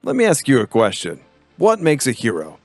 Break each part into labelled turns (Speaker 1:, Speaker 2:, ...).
Speaker 1: Let me ask you a question. What makes a hero?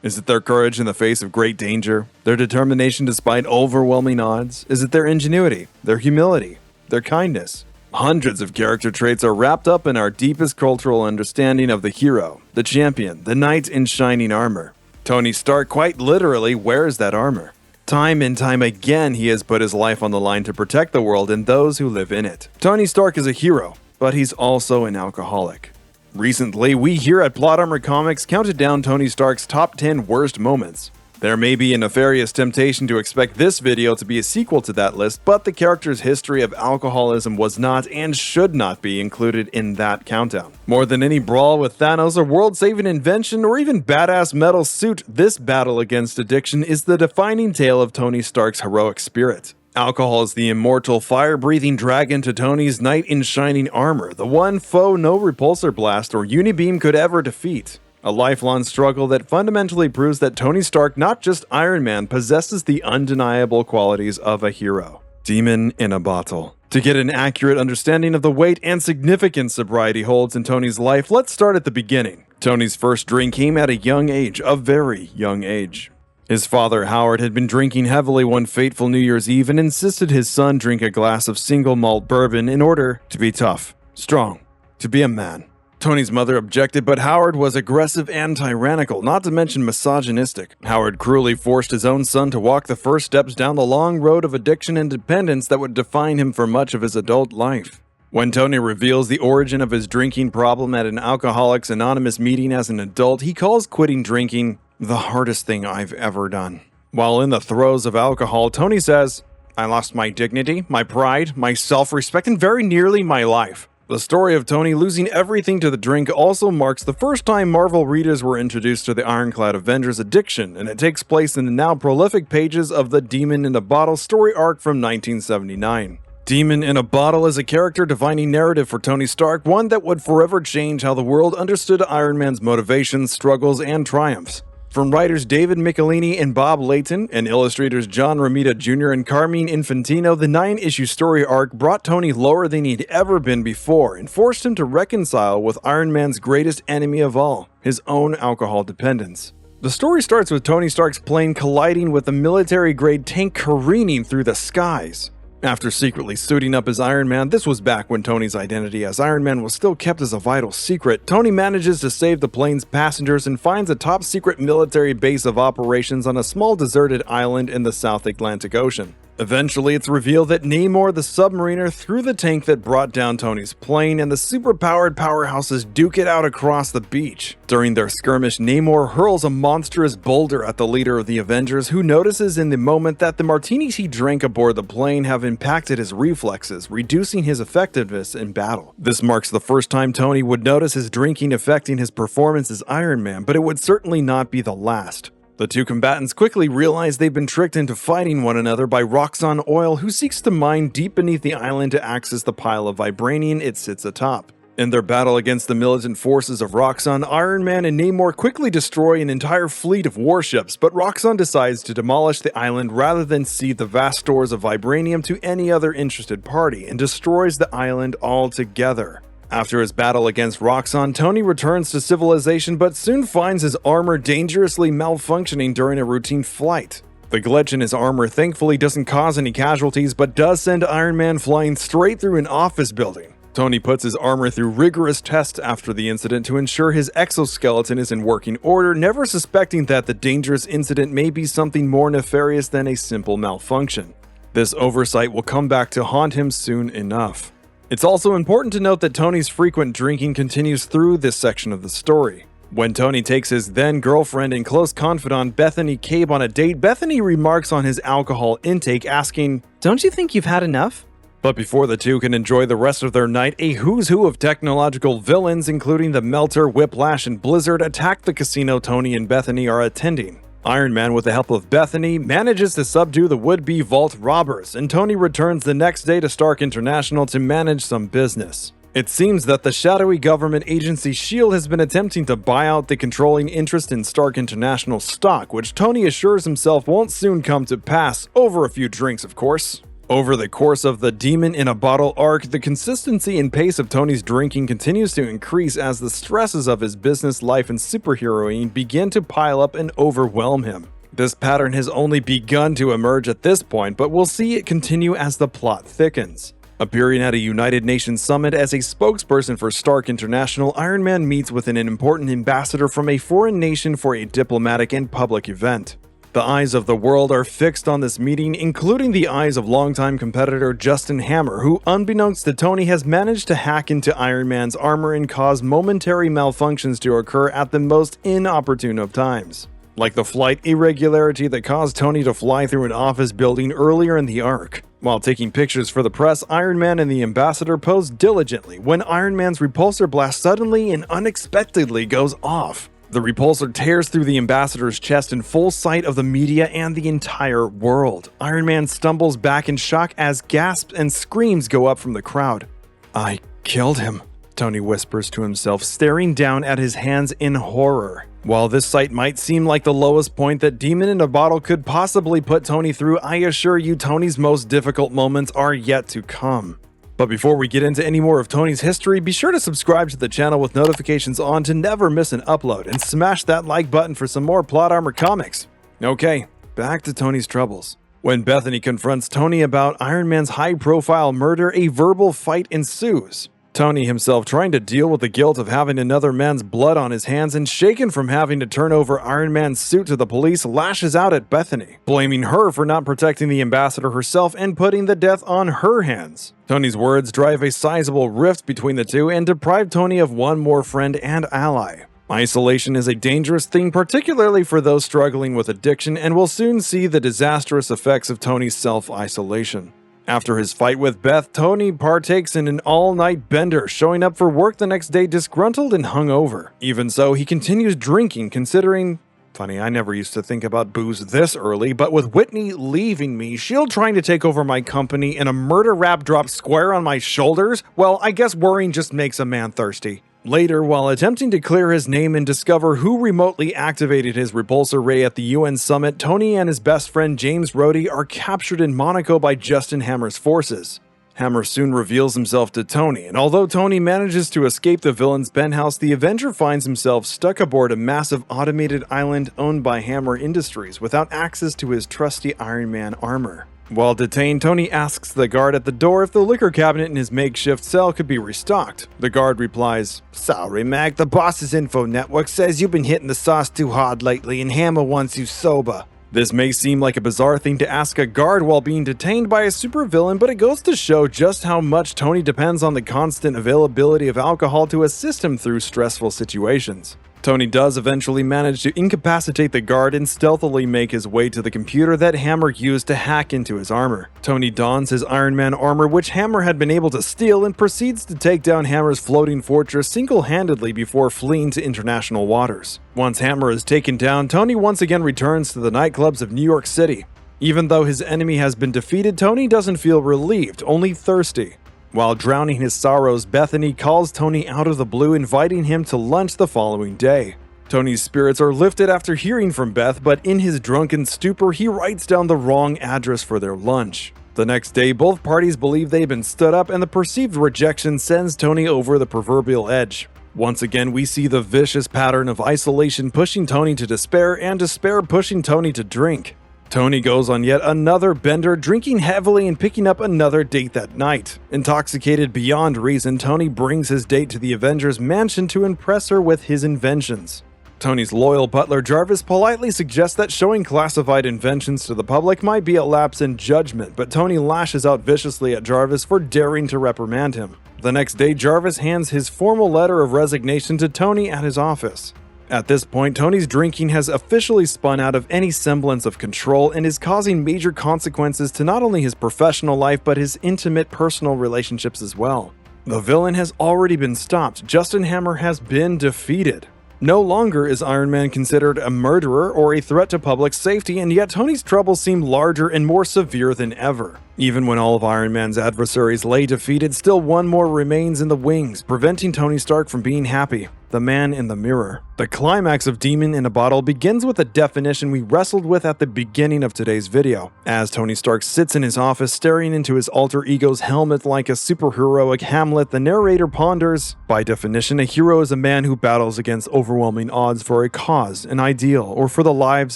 Speaker 1: Is it their courage in the face of great danger? Their determination despite overwhelming odds? Is it their ingenuity, their humility, their kindness? Hundreds of character traits are wrapped up in our deepest cultural understanding of the hero, the champion, the knight in shining armor. Tony Stark quite literally wears that armor. Time and time again, he has put his life on the line to protect the world and those who live in it. Tony Stark is a hero, but he's also an alcoholic. Recently, we here at Plot Armor Comics counted down Tony Stark's top 10 worst moments. There may be a nefarious temptation to expect this video to be a sequel to that list, but the character's history of alcoholism was not and should not be included in that countdown. More than any brawl with Thanos or world-saving invention or even badass metal suit, this battle against addiction is the defining tale of Tony Stark's heroic spirit. Alcohol is the immortal, fire-breathing dragon to Tony's knight in shining armor, the one foe no repulsor blast or unibeam could ever defeat. A lifelong struggle that fundamentally proves that Tony Stark, not just Iron Man, possesses the undeniable qualities of a hero. Demon in a bottle. To get an accurate understanding of the weight and significance sobriety holds in Tony's life, let's start at the beginning. Tony's first drink came at a young age, a very young age. His father, Howard, had been drinking heavily one fateful New Year's Eve and insisted his son drink a glass of single malt bourbon in order to be tough, strong, to be a man. Tony's mother objected, but Howard was aggressive and tyrannical, not to mention misogynistic. Howard cruelly forced his own son to walk the first steps down the long road of addiction and dependence that would define him for much of his adult life. When Tony reveals the origin of his drinking problem at an Alcoholics Anonymous meeting as an adult, he calls quitting drinking the hardest thing I've ever done. While in the throes of alcohol, Tony says, "I lost my dignity, my pride, my self-respect, and very nearly my life." The story of Tony losing everything to the drink also marks the first time Marvel readers were introduced to the Ironclad Avengers' addiction, and it takes place in the now prolific pages of the Demon in a Bottle story arc from 1979. Demon in a Bottle is a character-defining narrative for Tony Stark, one that would forever change how the world understood Iron Man's motivations, struggles, and triumphs. From writers David Michelini and Bob Layton, and illustrators John Romita Jr. and Carmine Infantino, the 9-issue story arc brought Tony lower than he'd ever been before and forced him to reconcile with Iron Man's greatest enemy of all, his own alcohol dependence. The story starts with Tony Stark's plane colliding with a military-grade tank careening through the skies. After secretly suiting up as Iron Man, this was back when Tony's identity as Iron Man was still kept as a vital secret, Tony manages to save the plane's passengers and finds a top-secret military base of operations on a small deserted island in the South Atlantic Ocean. Eventually, it's revealed that Namor the submariner threw the tank that brought down Tony's plane, and the superpowered powerhouses duke it out across the beach. During their skirmish, Namor hurls a monstrous boulder at the leader of the Avengers, who notices in the moment that the martinis he drank aboard the plane have impacted his reflexes, reducing his effectiveness in battle. This marks the first time Tony would notice his drinking affecting his performance as Iron Man, but it would certainly not be the last. The two combatants quickly realize they've been tricked into fighting one another by Roxxon Oil, who seeks to mine deep beneath the island to access the pile of vibranium it sits atop. In their battle against the militant forces of Roxxon, Iron Man and Namor quickly destroy an entire fleet of warships, but Roxxon decides to demolish the island rather than cede the vast stores of vibranium to any other interested party, and destroys the island altogether. After his battle against Roxxon, Tony returns to civilization but soon finds his armor dangerously malfunctioning during a routine flight. The glitch in his armor thankfully doesn't cause any casualties but does send Iron Man flying straight through an office building. Tony puts his armor through rigorous tests after the incident to ensure his exoskeleton is in working order, never suspecting that the dangerous incident may be something more nefarious than a simple malfunction. This oversight will come back to haunt him soon enough. It's also important to note that Tony's frequent drinking continues through this section of the story. When Tony takes his then-girlfriend and close confidant Bethany Cabe on a date, Bethany remarks on his alcohol intake, asking, "Don't you think you've had enough?" But before the two can enjoy the rest of their night, a who's who of technological villains, including the Melter, Whiplash, and Blizzard, attack the casino Tony and Bethany are attending. Iron Man, with the help of Bethany, manages to subdue the would-be vault robbers, and Tony returns the next day to Stark International to manage some business. It seems that the shadowy government agency S.H.I.E.L.D. has been attempting to buy out the controlling interest in Stark International stock, which Tony assures himself won't soon come to pass, over a few drinks of course. Over the course of the Demon in a Bottle arc, the consistency and pace of Tony's drinking continues to increase as the stresses of his business life and superheroing begin to pile up and overwhelm him. This pattern has only begun to emerge at this point, but we'll see it continue as the plot thickens. Appearing at a United Nations summit as a spokesperson for Stark International, Iron Man meets with an important ambassador from a foreign nation for a diplomatic and public event. The eyes of the world are fixed on this meeting, including the eyes of longtime competitor Justin Hammer, who, unbeknownst to Tony, has managed to hack into Iron Man's armor and cause momentary malfunctions to occur at the most inopportune of times. Like the flight irregularity that caused Tony to fly through an office building earlier in the arc. While taking pictures for the press, Iron Man and the ambassador pose diligently when Iron Man's repulsor blast suddenly and unexpectedly goes off. The repulsor tears through the ambassador's chest in full sight of the media and the entire world. Iron Man stumbles back in shock as gasps and screams go up from the crowd. "I killed him," Tony whispers to himself, staring down at his hands in horror. While this sight might seem like the lowest point that Demon in a Bottle could possibly put Tony through, I assure you Tony's most difficult moments are yet to come. But before we get into any more of Tony's history, be sure to subscribe to the channel with notifications on to never miss an upload, and smash that like button for some more Plot Armor comics. Okay, back to Tony's troubles. When Bethany confronts Tony about Iron Man's high-profile murder, a verbal fight ensues. Tony himself, trying to deal with the guilt of having another man's blood on his hands and shaken from having to turn over Iron Man's suit to the police, lashes out at Bethany, blaming her for not protecting the ambassador herself and putting the death on her hands. Tony's words drive a sizable rift between the two and deprive Tony of one more friend and ally. Isolation is a dangerous thing, particularly for those struggling with addiction, and we'll soon see the disastrous effects of Tony's self-isolation. After his fight with Beth, Tony partakes in an all-night bender, showing up for work the next day disgruntled and hungover. Even so, he continues drinking, considering... Funny, I never used to think about booze this early, but with Whitney leaving me, S.H.I.E.L.D. trying to take over my company, and a murder rap dropped square on my shoulders, well, I guess worrying just makes a man thirsty. Later, while attempting to clear his name and discover who remotely activated his repulsor ray at the UN summit, Tony and his best friend James Rhodey are captured in Monaco by Justin Hammer's forces. Hammer soon reveals himself to Tony, and although Tony manages to escape the villain's penthouse, the Avenger finds himself stuck aboard a massive automated island owned by Hammer Industries without access to his trusty Iron Man armor. While detained, Tony asks the guard at the door if the liquor cabinet in his makeshift cell could be restocked. The guard replies, "Sorry, Mag, the boss's info network says you've been hitting the sauce too hard lately and Hammer wants you sober." This may seem like a bizarre thing to ask a guard while being detained by a supervillain, but it goes to show just how much Tony depends on the constant availability of alcohol to assist him through stressful situations. Tony does eventually manage to incapacitate the guard and stealthily make his way to the computer that Hammer used to hack into his armor. Tony dons his Iron Man armor, which Hammer had been able to steal, and proceeds to take down Hammer's floating fortress single-handedly before fleeing to international waters. Once Hammer is taken down, Tony once again returns to the nightclubs of New York City. Even though his enemy has been defeated, Tony doesn't feel relieved, only thirsty. While drowning his sorrows, Bethany calls Tony out of the blue, inviting him to lunch the following day. Tony's spirits are lifted after hearing from Beth, but in his drunken stupor, he writes down the wrong address for their lunch. The next day, both parties believe they've been stood up, and the perceived rejection sends Tony over the proverbial edge. Once again, we see the vicious pattern of isolation pushing Tony to despair, and despair pushing Tony to drink. Tony goes on yet another bender, drinking heavily and picking up another date that night. Intoxicated beyond reason, Tony brings his date to the Avengers mansion to impress her with his inventions. Tony's loyal butler Jarvis politely suggests that showing classified inventions to the public might be a lapse in judgment, but Tony lashes out viciously at Jarvis for daring to reprimand him. The next day, Jarvis hands his formal letter of resignation to Tony at his office. At this point, Tony's drinking has officially spun out of any semblance of control and is causing major consequences to not only his professional life but his intimate personal relationships as well. The villain has already been stopped. Justin Hammer has been defeated. No longer is Iron Man considered a murderer or a threat to public safety, and yet Tony's troubles seem larger and more severe than ever. Even when all of Iron Man's adversaries lay defeated, still one more remains in the wings, preventing Tony Stark from being happy: the man in the mirror. The climax of Demon in a Bottle begins with a definition we wrestled with at the beginning of today's video. As Tony Stark sits in his office staring into his alter ego's helmet like a superheroic Hamlet, the narrator ponders, by definition, a hero is a man who battles against overwhelming odds for a cause, an ideal, or for the lives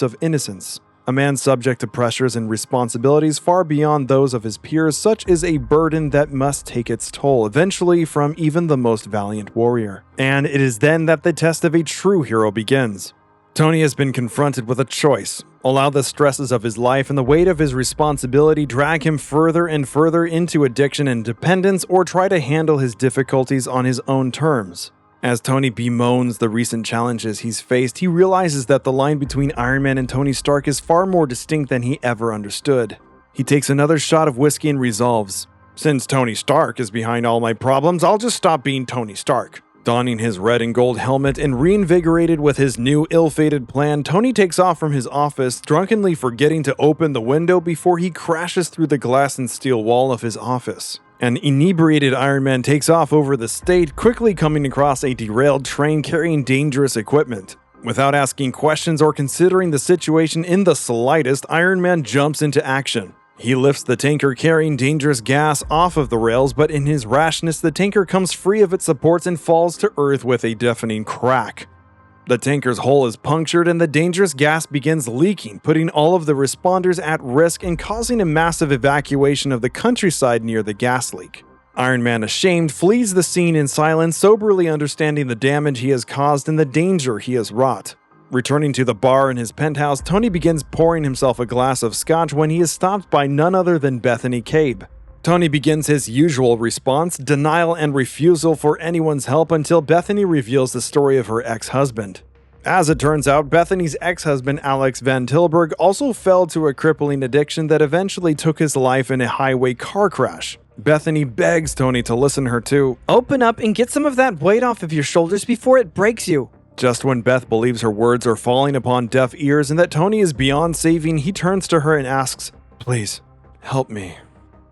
Speaker 1: of innocents. A man subject to pressures and responsibilities far beyond those of his peers, such is a burden that must take its toll, eventually from even the most valiant warrior. And it is then that the test of a true hero begins. Tony has been confronted with a choice: allow the stresses of his life and the weight of his responsibility drag him further and further into addiction and dependence, or try to handle his difficulties on his own terms. As Tony bemoans the recent challenges he's faced, he realizes that the line between Iron Man and Tony Stark is far more distinct than he ever understood. He takes another shot of whiskey and resolves, "Since Tony Stark is behind all my problems, I'll just stop being Tony Stark." Donning his red and gold helmet and reinvigorated with his new ill-fated plan, Tony takes off from his office, drunkenly forgetting to open the window before he crashes through the glass and steel wall of his office. An inebriated Iron Man takes off over the state, quickly coming across a derailed train carrying dangerous equipment. Without asking questions or considering the situation in the slightest, Iron Man jumps into action. He lifts the tanker carrying dangerous gas off of the rails, but in his rashness, the tanker comes free of its supports and falls to earth with a deafening crack. The tanker's hull is punctured and the dangerous gas begins leaking, putting all of the responders at risk and causing a massive evacuation of the countryside near the gas leak. Iron Man, ashamed, flees the scene in silence, soberly understanding the damage he has caused and the danger he has wrought. Returning to the bar in his penthouse, Tony begins pouring himself a glass of scotch when he is stopped by none other than Bethany Cabe. Tony begins his usual response: denial and refusal for anyone's help, until Bethany reveals the story of her ex-husband. As it turns out, Bethany's ex-husband Alex Van Tilburg also fell to a crippling addiction that eventually took his life in a highway car crash. Bethany begs Tony to listen her to
Speaker 2: "Open up and get some of that weight off of your shoulders before it breaks you."
Speaker 1: Just when Beth believes her words are falling upon deaf ears and that Tony is beyond saving, he turns to her and asks, "Please, help me."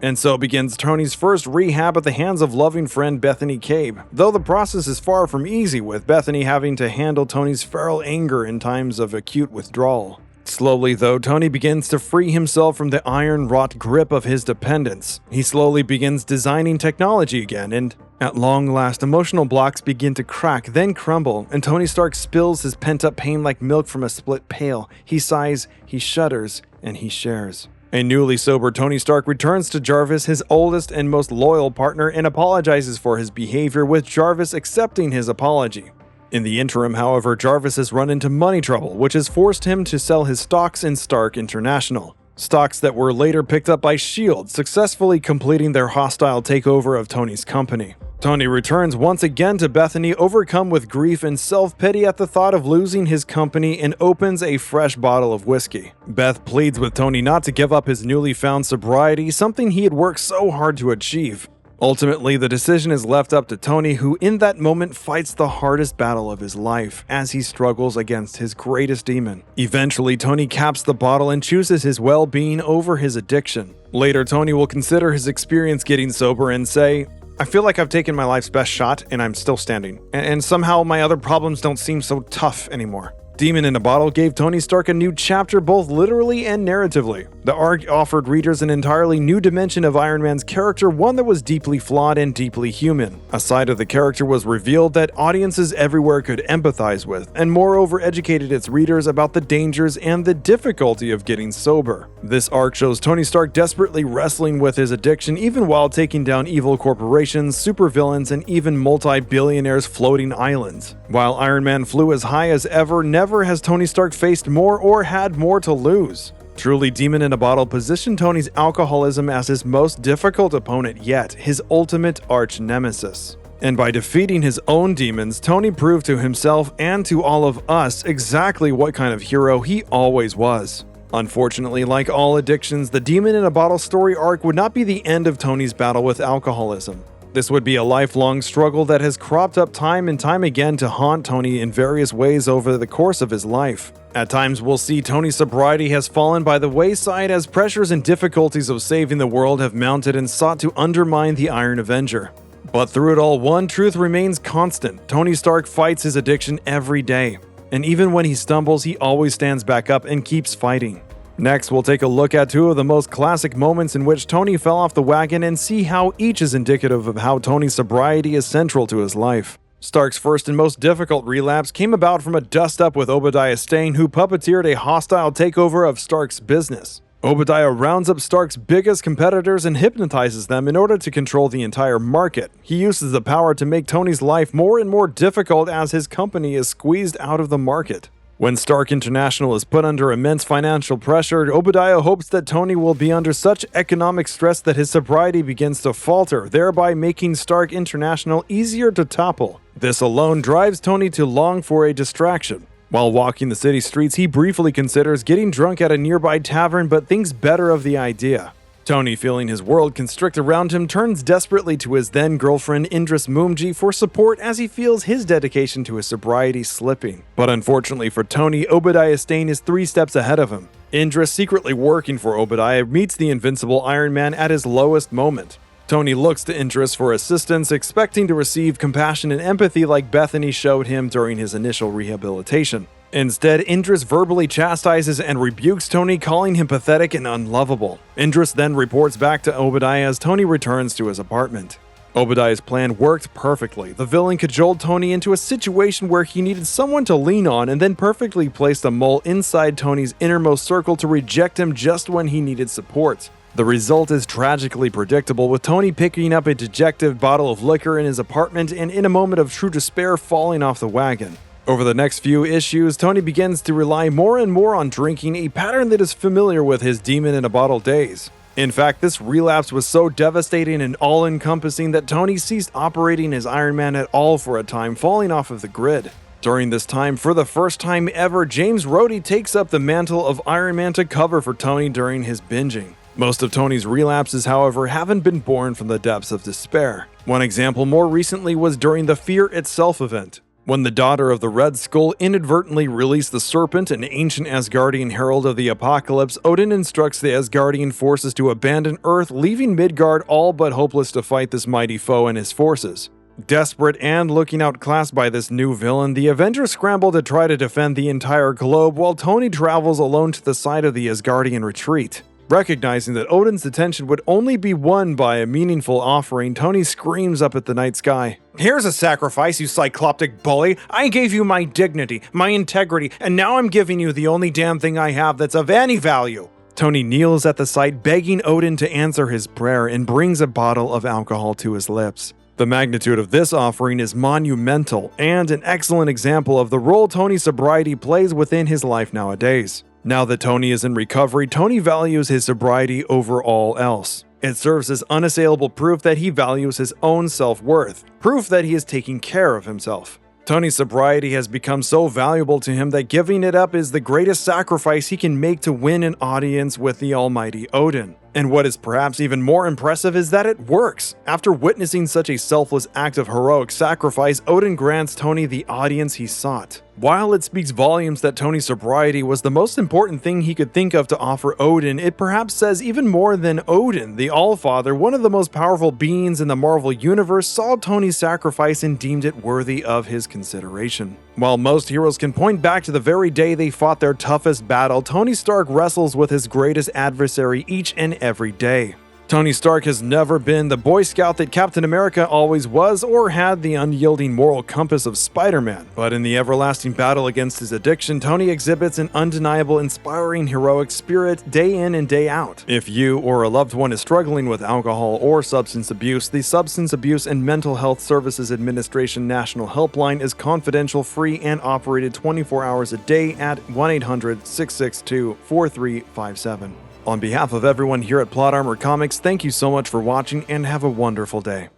Speaker 1: And so begins Tony's first rehab at the hands of loving friend Bethany Cabe, though the process is far from easy, with Bethany having to handle Tony's feral anger in times of acute withdrawal. Slowly, though, Tony begins to free himself from the iron-wrought grip of his dependence. He slowly begins designing technology again, and at long last, emotional blocks begin to crack, then crumble, and Tony Stark spills his pent-up pain like milk from a split pail. He sighs, he shudders, and he shares. A newly sober Tony Stark returns to Jarvis, his oldest and most loyal partner, and apologizes for his behavior, with Jarvis accepting his apology. In the interim, however, Jarvis has run into money trouble, which has forced him to sell his stocks in Stark International. Stocks that were later picked up by S.H.I.E.L.D., successfully completing their hostile takeover of Tony's company. Tony returns once again to Bethany, overcome with grief and self-pity at the thought of losing his company, and opens a fresh bottle of whiskey. Beth pleads with Tony not to give up his newly found sobriety, something he had worked so hard to achieve. Ultimately, the decision is left up to Tony, who in that moment fights the hardest battle of his life as he struggles against his greatest demon. Eventually, Tony caps the bottle and chooses his well-being over his addiction. Later, Tony will consider his experience getting sober and say, "I feel like I've taken my life's best shot and I'm still standing. And somehow my other problems don't seem so tough anymore." Demon in a Bottle gave Tony Stark a new chapter, both literally and narratively. The arc offered readers an entirely new dimension of Iron Man's character, one that was deeply flawed and deeply human. A side of the character was revealed that audiences everywhere could empathize with, and moreover educated its readers about the dangers and the difficulty of getting sober. This arc shows Tony Stark desperately wrestling with his addiction, even while taking down evil corporations, supervillains, and even multi-billionaires floating islands. While Iron Man flew as high as ever, never has Tony Stark faced more or had more to lose. Truly, Demon in a Bottle positioned Tony's alcoholism as his most difficult opponent yet, his ultimate arch-nemesis. And by defeating his own demons, Tony proved to himself and to all of us exactly what kind of hero he always was. Unfortunately, like all addictions, the Demon in a Bottle story arc would not be the end of Tony's battle with alcoholism. This would be a lifelong struggle that has cropped up time and time again to haunt Tony in various ways over the course of his life. At times, we'll see Tony's sobriety has fallen by the wayside as pressures and difficulties of saving the world have mounted and sought to undermine the Iron Avenger. But through it all, one truth remains constant. Tony Stark fights his addiction every day. And even when he stumbles, he always stands back up and keeps fighting. Next, we'll take a look at two of the most classic moments in which Tony fell off the wagon and see how each is indicative of how Tony's sobriety is central to his life. Stark's first and most difficult relapse came about from a dust-up with Obadiah Stane, who puppeteered a hostile takeover of Stark's business. Obadiah rounds up Stark's biggest competitors and hypnotizes them in order to control the entire market. He uses the power to make Tony's life more and more difficult as his company is squeezed out of the market. When Stark International is put under immense financial pressure, Obadiah hopes that Tony will be under such economic stress that his sobriety begins to falter, thereby making Stark International easier to topple. This alone drives Tony to long for a distraction. While walking the city streets, he briefly considers getting drunk at a nearby tavern but thinks better of the idea. Tony, feeling his world constrict around him, turns desperately to his then-girlfriend Indris Mumji for support as he feels his dedication to his sobriety slipping. But unfortunately for Tony, Obadiah Stane is 3 steps ahead of him. Indris, secretly working for Obadiah, meets the invincible Iron Man at his lowest moment. Tony looks to Indris for assistance, expecting to receive compassion and empathy like Bethany showed him during his initial rehabilitation. Instead, Indris verbally chastises and rebukes Tony, calling him pathetic and unlovable. Indris then reports back to Obadiah as Tony returns to his apartment. Obadiah's plan worked perfectly. The villain cajoled Tony into a situation where he needed someone to lean on and then perfectly placed a mole inside Tony's innermost circle to reject him just when he needed support. The result is tragically predictable, with Tony picking up a dejected bottle of liquor in his apartment and in a moment of true despair falling off the wagon. Over the next few issues, Tony begins to rely more and more on drinking, a pattern that is familiar with his demon-in-a-bottle days. In fact, this relapse was so devastating and all-encompassing that Tony ceased operating as Iron Man at all for a time, falling off of the grid. During this time, for the first time ever, James Rhodey takes up the mantle of Iron Man to cover for Tony during his binging. Most of Tony's relapses, however, haven't been born from the depths of despair. One example more recently was during the Fear Itself event. When the daughter of the Red Skull inadvertently released the Serpent, an ancient Asgardian herald of the apocalypse, Odin instructs the Asgardian forces to abandon Earth, leaving Midgard all but hopeless to fight this mighty foe and his forces. Desperate and looking outclassed by this new villain, the Avengers scramble to try to defend the entire globe while Tony travels alone to the side of the Asgardian retreat. Recognizing that Odin's attention would only be won by a meaningful offering, Tony screams up at the night sky. "Here's a sacrifice, you cycloptic bully! I gave you my dignity, my integrity, and now I'm giving you the only damn thing I have that's of any value!" Tony kneels at the site, begging Odin to answer his prayer, and brings a bottle of alcohol to his lips. The magnitude of this offering is monumental, and an excellent example of the role Tony's sobriety plays within his life nowadays. Now that Tony is in recovery, Tony values his sobriety over all else. It serves as unassailable proof that he values his own self-worth, proof that he is taking care of himself. Tony's sobriety has become so valuable to him that giving it up is the greatest sacrifice he can make to win an audience with the almighty Odin. And what is perhaps even more impressive is that it works. After witnessing such a selfless act of heroic sacrifice, Odin grants Tony the audience he sought. While it speaks volumes that Tony's sobriety was the most important thing he could think of to offer Odin, it perhaps says even more than Odin, the Allfather, one of the most powerful beings in the Marvel Universe, saw Tony's sacrifice and deemed it worthy of his consideration. While most heroes can point back to the very day they fought their toughest battle, Tony Stark wrestles with his greatest adversary each and every day. Tony Stark has never been the Boy Scout that Captain America always was, or had the unyielding moral compass of Spider-Man. But in the everlasting battle against his addiction, Tony exhibits an undeniable, inspiring, heroic spirit day in and day out. If you or a loved one is struggling with alcohol or substance abuse, the Substance Abuse and Mental Health Services Administration National Helpline is confidential, free, and operated 24 hours a day at 1-800-662-4357. On behalf of everyone here at Plot Armor Comics, thank you so much for watching and have a wonderful day.